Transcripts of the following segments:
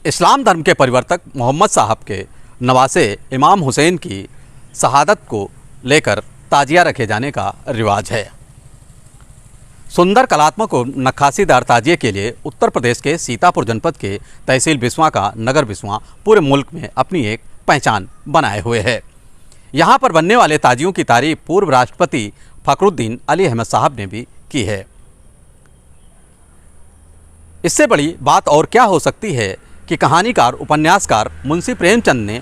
इस्लाम धर्म के परिवर्तक मोहम्मद साहब के नवासे इमाम हुसैन की शहादत को लेकर ताजिया रखे जाने का रिवाज है। सुंदर कलात्मक और नक्काशीदार ताजिए के लिए उत्तर प्रदेश के सीतापुर जनपद के तहसील बिस्वा का नगर बिस्वा पूरे मुल्क में अपनी एक पहचान बनाए हुए है। यहाँ पर बनने वाले ताजियों की तारीफ पूर्व राष्ट्रपति फ़खरुद्दीन अली अहमद साहब ने भी की है। इससे बड़ी बात और क्या हो सकती है कि कहानीकार उपन्यासकार मुंशी प्रेमचंद ने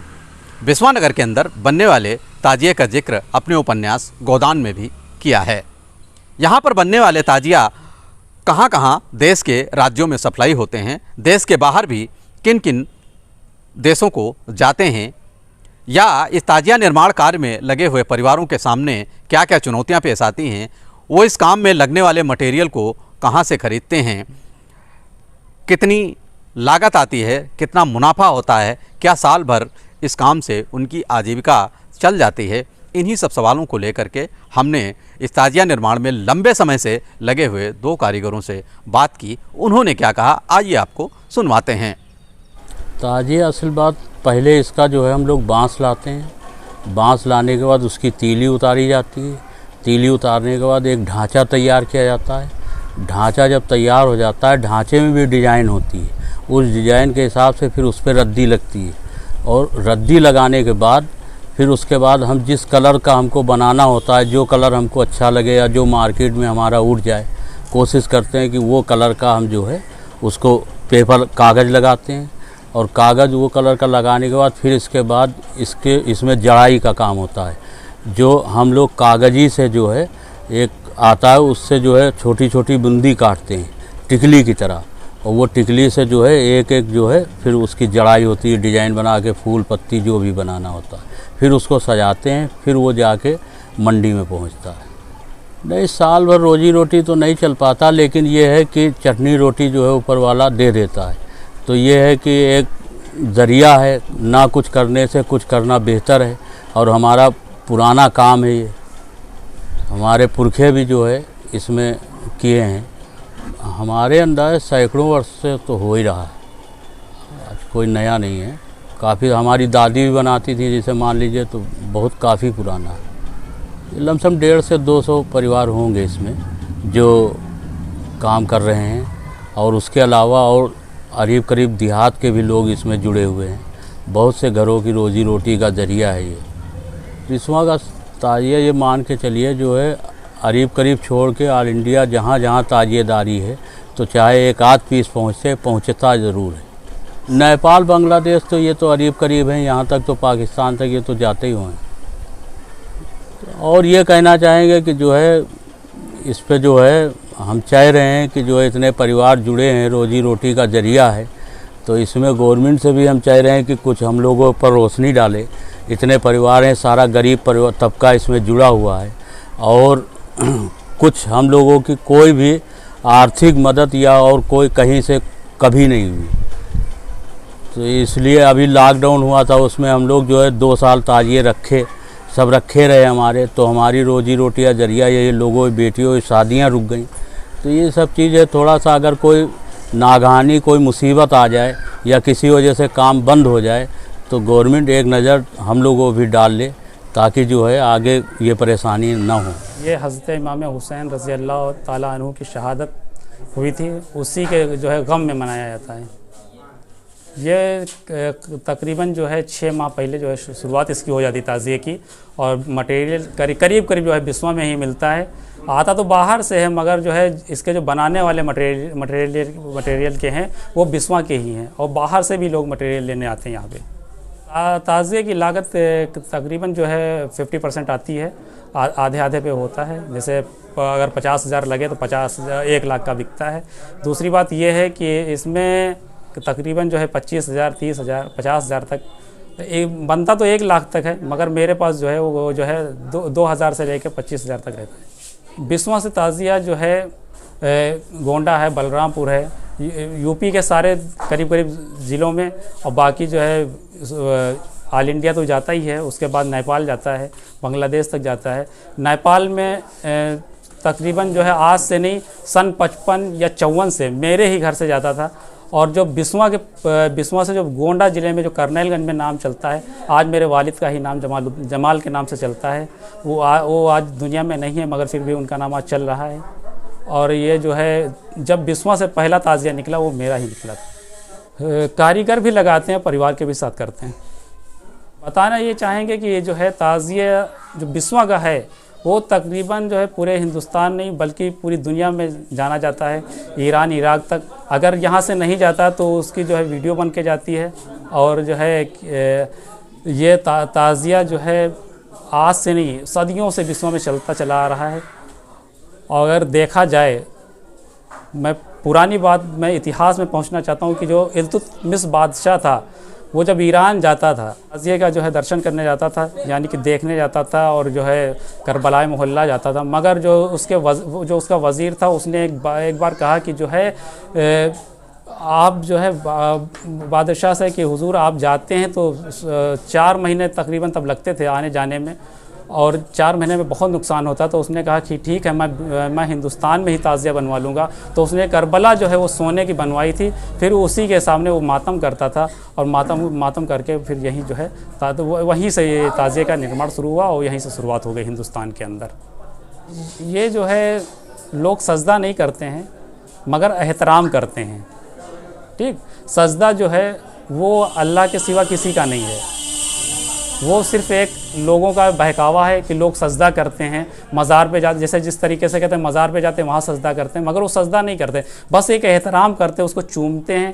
बिस्वा नगर के अंदर बनने वाले ताजिए का जिक्र अपने उपन्यास गोदान में भी किया है। यहाँ पर बनने वाले ताजिया कहाँ कहाँ देश के राज्यों में सप्लाई होते हैं, देश के बाहर भी किन किन देशों को जाते हैं, या इस ताजिया निर्माण कार्य में लगे हुए परिवारों के सामने क्या क्या चुनौतियाँ पेश आती हैं, वो इस काम में लगने वाले मटेरियल को कहाँ से खरीदते हैं, कितनी लागत आती है, कितना मुनाफा होता है, क्या साल भर इस काम से उनकी आजीविका चल जाती है, इन्हीं सब सवालों को लेकर के हमने इस ताजिया निर्माण में लंबे समय से लगे हुए दो कारीगरों से बात की। उन्होंने क्या कहा, आइए आपको सुनवाते हैं। ताजिया असल बात, पहले इसका जो है हम लोग बांस लाते हैं। बांस लाने के बाद उसकी तीली उतारी जाती है। तीली उतारने के बाद एक ढांचा तैयार किया जाता है। ढांचा जब तैयार हो जाता है, ढांचे में भी डिज़ाइन होती है। उस डिज़ाइन के हिसाब से फिर उस पर रद्दी लगती है, और रद्दी लगाने के बाद फिर उसके बाद हम जिस कलर का हमको बनाना होता है, जो कलर हमको अच्छा लगे या जो मार्केट में हमारा उठ जाए, कोशिश करते हैं कि वो कलर का हम जो है उसको पेपर कागज़ लगाते हैं। और कागज़ वो कलर का लगाने के बाद फिर इसके बाद इसमें जड़ाई का काम होता है। जो हम लोग कागज़ी से जो है एक आता है, उससे जो है छोटी छोटी बूंदी काटते हैं टिकली की तरह, और वो टिकली से जो है एक एक जो है फिर उसकी जड़ाई होती है, डिज़ाइन बना के फूल पत्ती जो भी बनाना होता है, फिर उसको सजाते हैं, फिर वो जाके मंडी में पहुंचता है। नहीं, साल भर रोजी रोटी तो नहीं चल पाता, लेकिन ये है कि चटनी रोटी जो है ऊपर वाला दे देता है। तो ये है कि एक ज़रिया है, ना कुछ करने से कुछ करना बेहतर है, और हमारा पुराना काम है ये। हमारे पुरखे भी जो है इसमें किए हैं। हमारे अंदाज़ सैकड़ों वर्ष से तो हो ही रहा है, आज कोई नया नहीं है। काफ़ी हमारी दादी भी बनाती थी, जैसे मान लीजिए, तो बहुत काफ़ी पुराना है। लमसम 150 से 200 परिवार होंगे इसमें जो काम कर रहे हैं, और उसके अलावा और करीब करीब देहात के भी लोग इसमें जुड़े हुए हैं। बहुत से घरों की रोजी रोटी का ज़रिया है ये। बिस्वा का ताजिया ये मान के चलिए जो है करीब छोड़ के ऑल इंडिया जहाँ जहाँ ताजिएदारी है, तो चाहे एक आध पीस पहुँचता ज़रूर है। नेपाल, बांग्लादेश तो ये तो करीब हैं, यहाँ तक तो पाकिस्तान तक ये तो जाते ही हुए हैं। और ये कहना चाहेंगे कि जो है इस पे जो है हम चाह रहे हैं कि जो है इतने परिवार जुड़े हैं, रोजी रोटी का ज़रिया है, तो इसमें गवर्नमेंट से भी हम चाह रहे हैं कि कुछ हम लोगों पर रोशनी डाले। इतने परिवार हैं, सारा गरीब परिवार तबका इसमें जुड़ा हुआ है, और कुछ हम लोगों की कोई भी आर्थिक मदद या और कोई कहीं से कभी नहीं हुई। तो इसलिए अभी लॉकडाउन हुआ था, उसमें हम लोग जो है 2 साल ताजिए रखे, सब रखे रहे हमारे, तो हमारी रोजी रोटी का ज़रिया ये लोगों की बेटियों की शादियाँ रुक गई। तो ये सब चीज़ें थोड़ा सा, अगर कोई नागहानी कोई मुसीबत आ जाए या किसी वजह से काम बंद हो जाए, तो गवर्नमेंट एक नज़र हम लोगों को भी डाल ले, ताकि जो है आगे ये परेशानी ना हो। ये हज़रत इमाम हुसैन रज़ी अल्लाह ताला अन्हु की शहादत हुई थी, उसी के जो है गम में मनाया जाता है। ये तकरीबन जो है 6 माह पहले जो है शुरुआत इसकी हो जाती ताज़िए की, और मटेरियल करीब जो है बिस्वा में ही मिलता है। आता तो बाहर से है, मगर जो है इसके जो बनाने वाले मटेरियल के हैं वो बिस्वा के ही हैं, और बाहर से भी लोग मटेरियल लेने आते हैं यहाँ पे। ताज़िए की लागत तकरीबन जो है 50% आती है, आधे पे होता है। जैसे अगर 50,000 लगे तो 1 लाख का बिकता है। दूसरी बात ये है कि इसमें तकरीबन जो है 25,000, 30,000, 50,000 तक बनता तो 1 लाख तक है, मगर मेरे पास जो है वो जो है 2,000 से लेकर 25,000 तक रहता है। बिस्वा से ताज़िया जो है गोंडा है, बलरामपुर है, यूपी के सारे करीब ज़िलों में, और बाकी जो है ऑल इंडिया तो जाता ही है। उसके बाद नेपाल जाता है, बांग्लादेश तक जाता है। नेपाल में तकरीबन जो है आज से नहीं, सन 55 या 54 से मेरे ही घर से जाता था, और जो बिस्वा से जो गोंडा ज़िले में जो करनेलगंज में नाम चलता है, आज मेरे वालिद का ही नाम जमाल के नाम से चलता है। वो आज दुनिया में नहीं है, मगर फिर भी उनका नाम आज चल रहा है। और ये जो है, जब बिस्वा से पहला ताज़िया निकला वो मेरा ही निकला था। कारीगर भी लगाते हैं, परिवार के भी साथ करते हैं। बताना ये चाहेंगे कि ये जो है ताज़िया जो बिस्वा का है वो तकरीबन जो है पूरे हिंदुस्तान नहीं बल्कि पूरी दुनिया में जाना जाता है, ईरान इराक़ तक। अगर यहाँ से नहीं जाता तो उसकी जो है वीडियो बन के जाती है। और जो है ये ताज़िया जो है आज से नहीं सदियों से बिस्वा में चलता चला आ रहा है। और अगर देखा जाए, मैं पुरानी बात में इतिहास में पहुँचना चाहता हूँ कि जो इल्तुतमिश बादशाह था वो जब ईरान जाता था, ताज़िये का जो है दर्शन करने जाता था, यानी कि देखने जाता था, और जो है करबला मोहल्ला जाता था। मगर जो उसका वज़ीर था उसने एक बार कहा कि जो है आप जो है बादशाह से कि हुजूर आप जाते हैं तो 4 महीने तकरीबन तब लगते थे आने जाने में, और 4 महीने में बहुत नुकसान होता। तो उसने कहा कि ठीक है, मैं हिंदुस्तान में ही ताज़िया बनवा लूँगा। तो उसने करबला जो है वो सोने की बनवाई थी, फिर उसी के सामने वो मातम करता था, और मातम करके फिर यहीं जो है वहीं से ये ताज़िये का निर्माण शुरू हुआ, और यहीं से शुरुआत हो गई हिंदुस्तान के अंदर। ये जो है लोग सजदा नहीं करते हैं मगर एहतराम करते हैं। ठीक, सजदा जो है वो अल्लाह के सिवा किसी का नहीं है, वो सिर्फ़ एक लोगों का बहकावा है कि लोग सजदा करते हैं, मज़ार पे जाते, जैसे जिस तरीके से कहते हैं मज़ार पे जाते हैं वहाँ सजदा करते हैं, मगर वो सजदा नहीं करते, बस एक एहतराम करते हैं, उसको चूमते हैं।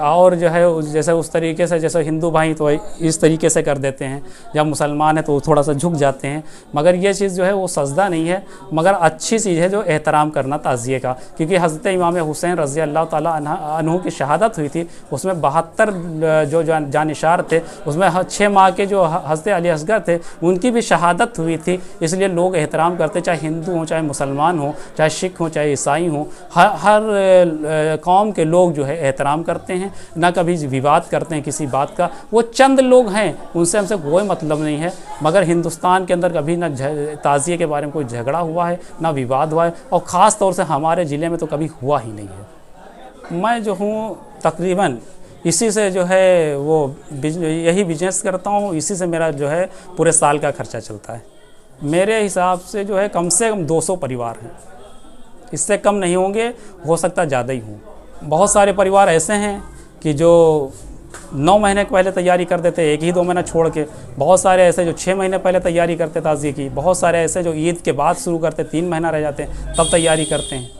और जो है जैसे उस तरीके से, जैसे हिंदू भाई तो इस तरीके से कर देते हैं, जब मुसलमान है तो वो थोड़ा सा झुक जाते हैं। मगर ये चीज़ जो है वो सजदा नहीं है, मगर अच्छी चीज़ है जो एहतराम करना ताज़िये का। क्योंकि हज़रत इमाम हुसैन रज़ी अल्लाह ताला अन्हु की शहादत हुई थी, उसमें 72 जो जानिशार थे, उसमें 6 माह के जो हज़रत अली असगर थे उनकी भी शहादत हुई थी। इसलिए लोग एहतराम करते, चाहे हिंदू हों, चाहे मुसलमान हों, चाहे सिख हों, चाहे ईसाई हों, हर कौम के लोग जो है एहतराम करते हैं, ना कभी विवाद करते हैं किसी बात का। वो चंद लोग हैं, उनसे हमसे कोई मतलब नहीं है, मगर हिंदुस्तान के अंदर कभी ना ताज़िये के बारे में कोई झगड़ा हुआ है, ना विवाद हुआ है, और ख़ास तौर से हमारे ज़िले में तो कभी हुआ ही नहीं है। मैं जो हूँ तकरीबन इसी से जो है वो यही बिजनेस करता हूँ, इसी से मेरा जो है पूरे साल का खर्चा चलता है। मेरे हिसाब से जो है कम से कम 200 परिवार हैं, इससे कम नहीं होंगे, हो सकता ज़्यादा ही हों। बहुत सारे परिवार ऐसे हैं कि जो 9 महीने पहले तैयारी कर देते, 1-2 महीना छोड़ के। बहुत सारे ऐसे जो 6 महीने पहले तैयारी करते ताज़िये की। बहुत सारे ऐसे जो ईद के बाद शुरू करते, 3 महीना रह जाते हैं तब तैयारी करते हैं।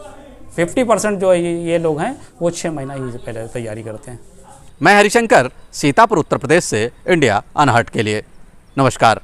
50% जो ये लोग हैं वो 6 महीना ही पहले तैयारी करते हैं। मैं हरिशंकर, सीतापुर उत्तर प्रदेश से इंडिया अनहट के लिए। नमस्कार।